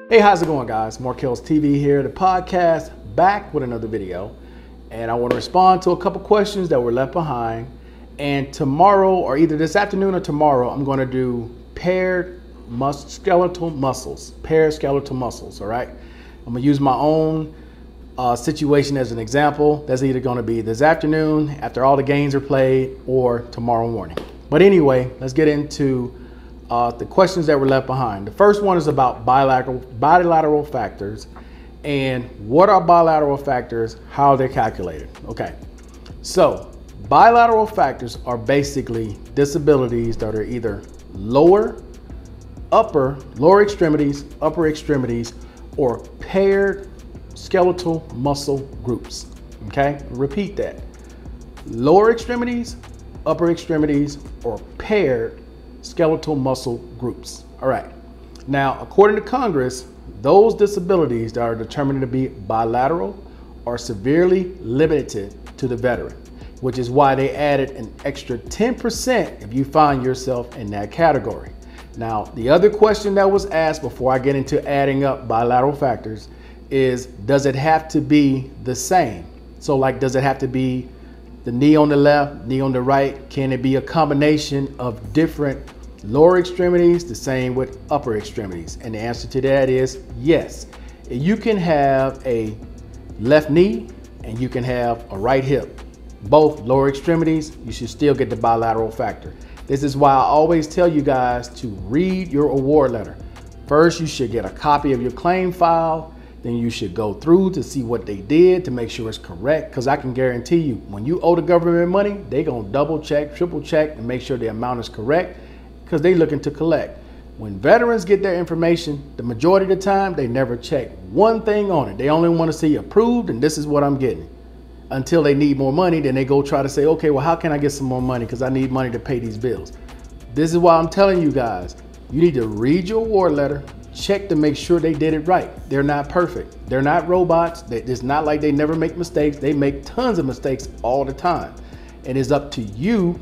Hey, how's it going, guys? Markel's TV here, the podcast, back with another video. And I want to respond to a couple questions that were left behind. And tomorrow, or either this afternoon or tomorrow, I'm going to do paired skeletal muscles, all right? I'm going to use my own situation as an example. That's either going to be this afternoon after all the games are played or tomorrow morning. But anyway, let's get into the questions that were left behind. The first one is about bilateral factors and what are bilateral factors, how they're calculated. Okay, so bilateral factors are basically disabilities that are either lower extremities, upper extremities, or paired skeletal muscle groups. Okay, repeat that. Lower extremities, upper extremities, or paired skeletal muscle groups. All right. Now, according to Congress, those disabilities that are determined to be bilateral are severely limited to the veteran, which is why they added an extra 10% if you find yourself in that category. Now, the other question that was asked before I get into adding up bilateral factors is, does it have to be the same? So like, does it have to be the knee on the left, knee on the right? Can it be a combination of different lower extremities, the same with upper extremities? And the answer to that is yes. You can have a left knee and you can have a right hip, both lower extremities. You should still get the bilateral factor. This is why I always tell you guys to read your award letter. First, you should get a copy of your claim file. Then you should go through to see what they did to make sure it's correct. Because I can guarantee you, when you owe the government money, they're going to double check, triple check, and make sure the amount is correct, because they're looking to collect. When veterans get their information, the majority of the time, they never check one thing on it. They only want to see approved, and this is what I'm getting. Until they need more money, then they go try to say, okay, well, how can I get some more money? Because I need money to pay these bills. This is why I'm telling you guys, you need to read your award letter, check to make sure they did it right. They're not perfect. They're not robots. It's not like they never make mistakes. They make tons of mistakes all the time. And it's up to you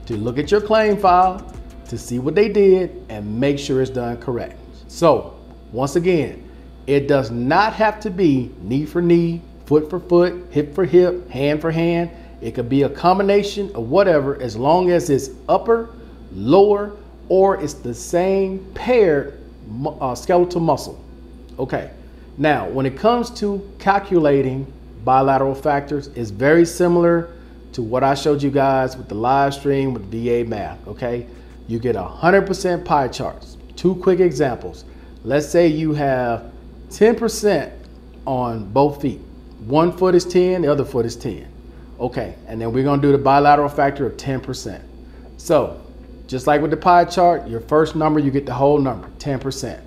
to look at your claim file, to see what they did and make sure it's done correct. So once again, it does not have to be knee for knee, foot for foot, hip for hip, hand for hand. It could be a combination of whatever, as long as it's upper, lower, or it's the same paired skeletal muscle. Okay, now when it comes to calculating bilateral factors, it's very similar to what I showed you guys with the live stream with VA math. Okay, you get 100% pie charts. Two quick examples. Let's say you have 10% on both feet. One foot is 10, the other foot is 10. Okay, and then we're gonna do the bilateral factor of 10%. So just like with the pie chart, your first number, you get the whole number, 10%.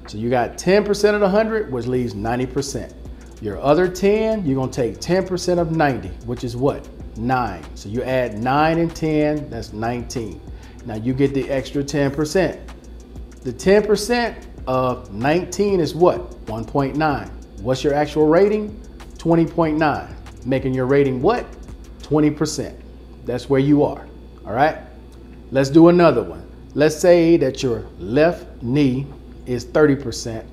So you got 10% of the 100, which leaves 90%. Your other 10, you're gonna take 10% of 90, which is what? 9. So you add 9 and 10, that's 19. Now you get the extra 10%. The 10% of 19 is what? 1.9. What's your actual rating? 20.9. Making your rating what? 20%. That's where you are, all right? Let's do another one. Let's say that your left knee is 30%.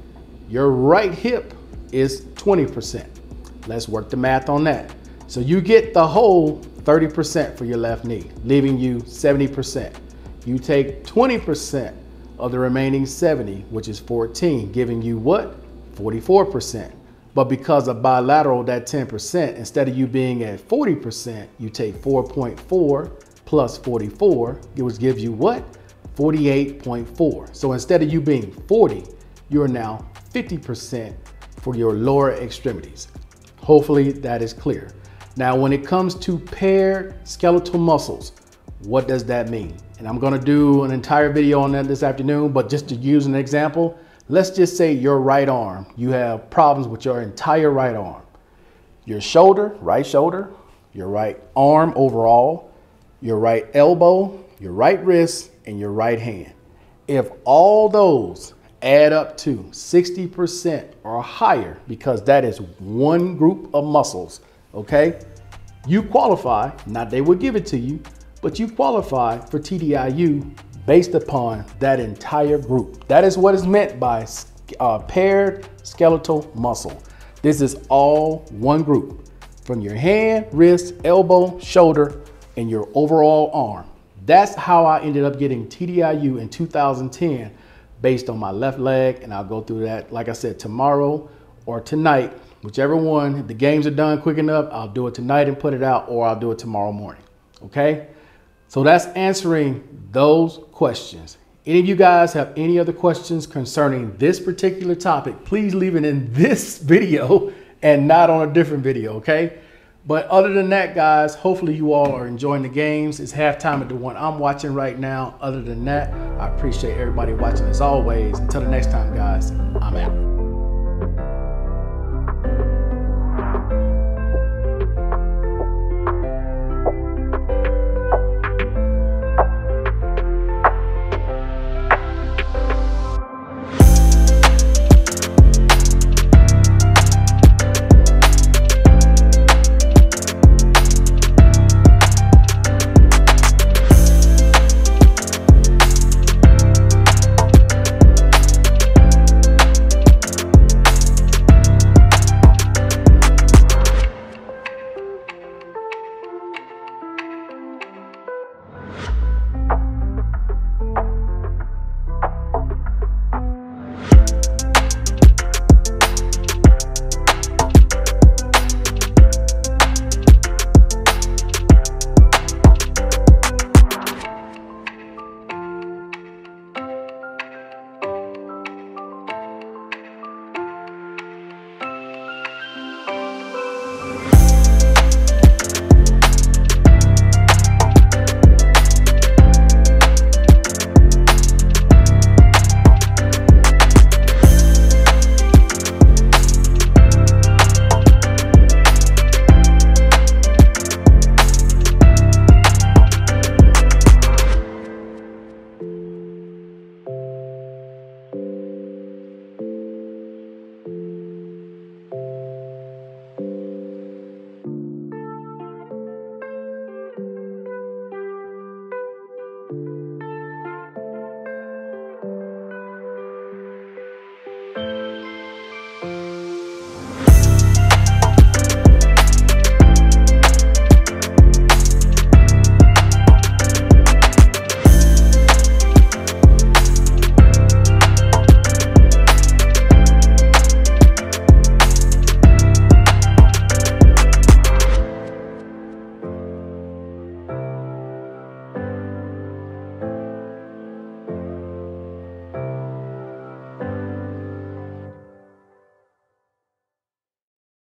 Your right hip is 20%. Let's work the math on that. So you get the whole 30% for your left knee, leaving you 70%. You take 20% of the remaining 70, which is 14, giving you what? 44%. But because of bilateral, that 10%, instead of you being at 40%, you take 4.4 plus 44, which gives you what? 48.4. So instead of you being 40, you're now 50% for your lower extremities. Hopefully that is clear. Now, when it comes to paired skeletal muscles, what does that mean? And I'm gonna do an entire video on that this afternoon, but just to use an example, let's just say your right arm, you have problems with your entire right arm. Your shoulder, right shoulder, your right arm overall, your right elbow, your right wrist, and your right hand. If all those add up to 60% or higher, because that is one group of muscles, okay? You qualify, not they would give it to you, but you qualify for TDIU based upon that entire group. That is what is meant by paired skeletal muscle. This is all one group from your hand, wrist, elbow, shoulder, and your overall arm. That's how I ended up getting TDIU in 2010 based on my left leg. And I'll go through that, like I said, tomorrow or tonight, whichever one. If the games are done quick enough, I'll do it tonight and put it out, or I'll do it tomorrow morning. Okay? So that's answering those questions. Any of you guys have any other questions concerning this particular topic, please leave it in this video and not on a different video, okay? But other than that, guys, hopefully you all are enjoying the games. It's halftime at the one I'm watching right now. Other than that, I appreciate everybody watching as always. Until the next time, guys, I'm out.